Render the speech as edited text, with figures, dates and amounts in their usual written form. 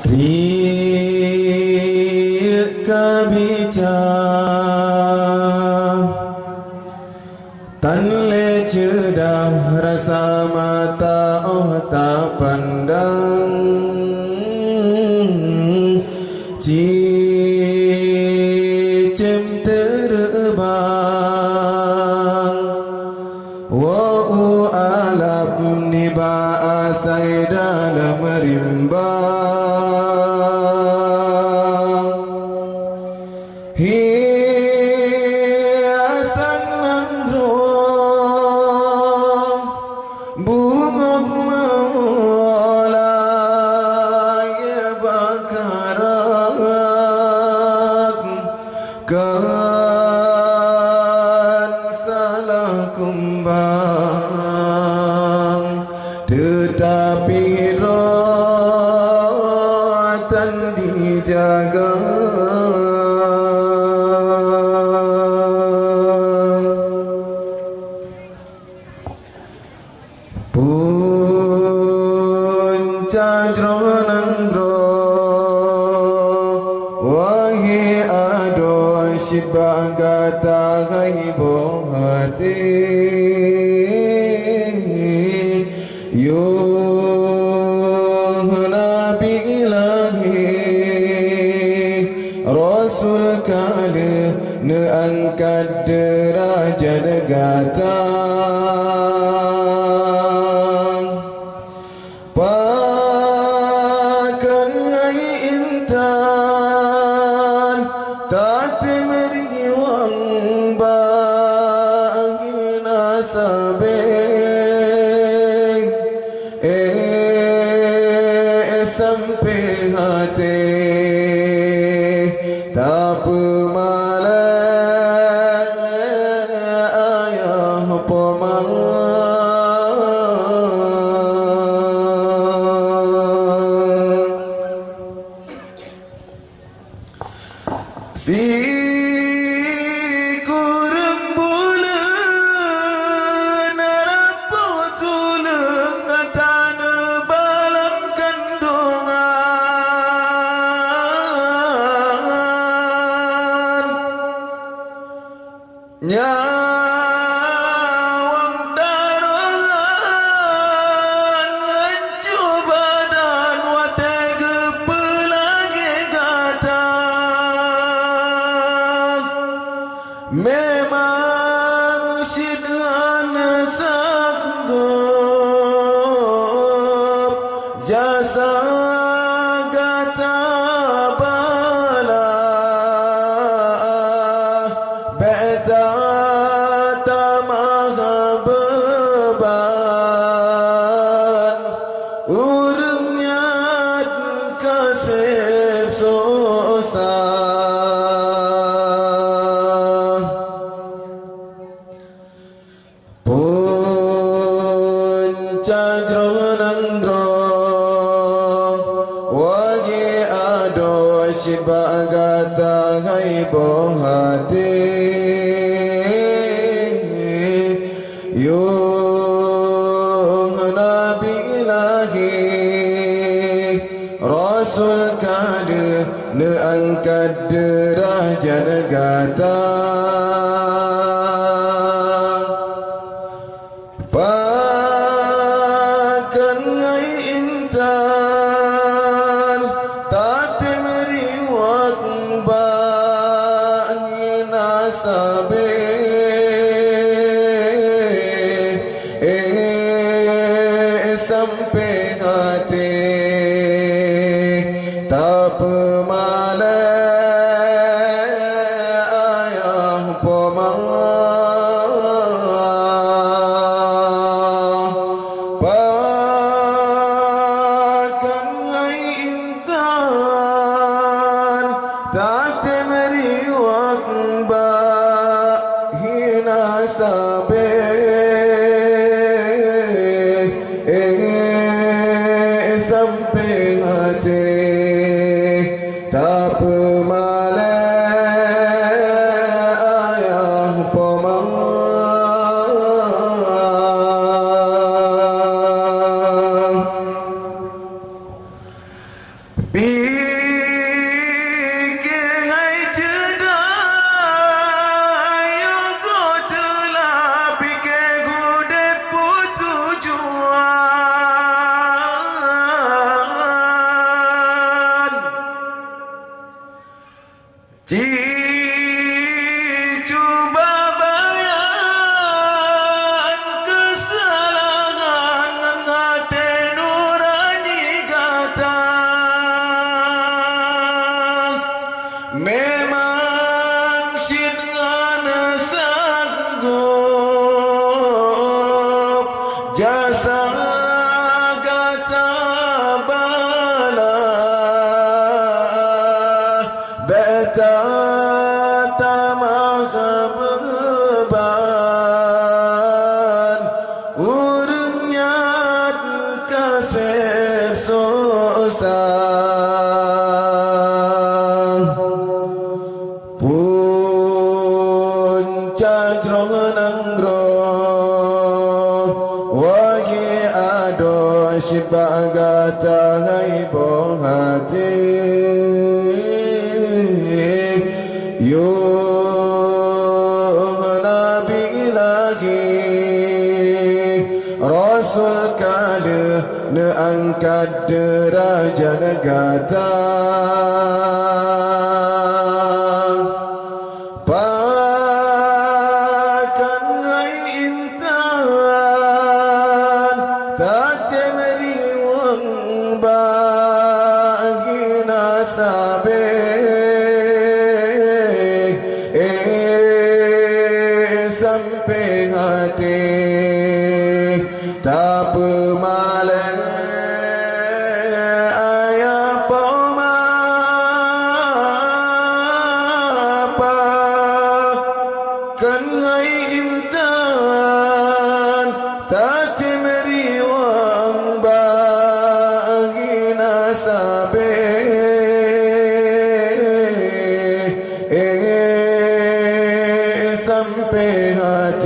Rika bicara tan le cedah rasa mata tak pandang cicim terbang wa'u alap niba asai dalam rimbang hiasan nandro bungok maulai bakarat kan salah kumbang tetapi rotan dijaga Punca jronandro wahi ado shibagata gaibo hati yuhna bilahi rasul kala ne angkat derajat gata pakan ngai intan tate meriwang bagi nasabe sampai hati tak pemalas ayah si kurang bulan narapo tulung tanah balam kandungan nyawang darolan ngancu badan watega pelagi kata memang sidana sanggup jasa gata bala beta tamaha beban urungnya kasih susah Cajronandro wagi ado shibagata gaibo hati yuhna bilahi rasul kada ne angkat derajat gata pakan ngai intan tate meriwak bagi nasabe sampai hati tak pemalas ayah pakan ngai intan tate meriwak bagi nasabe sampai hati tak pemalas ayah pemang Fikir hai cedai Yogo telah fikir gudep tujuan Cuba bayan kesalahan hati nurani kata Memang syirana sanggup jasa kata bala Beta tamah beban Urnyat kasih susah Puncak nangro Wagi ado syibagata haibo hati Nabi lagi Rasul kala neangkat derajat negata Pakan ngai intan tak temeriwang bagi nasabe sampai hati tak pemalang ayah poma apa kan ngai intan tak temeriwang bagi nasabe sampai hati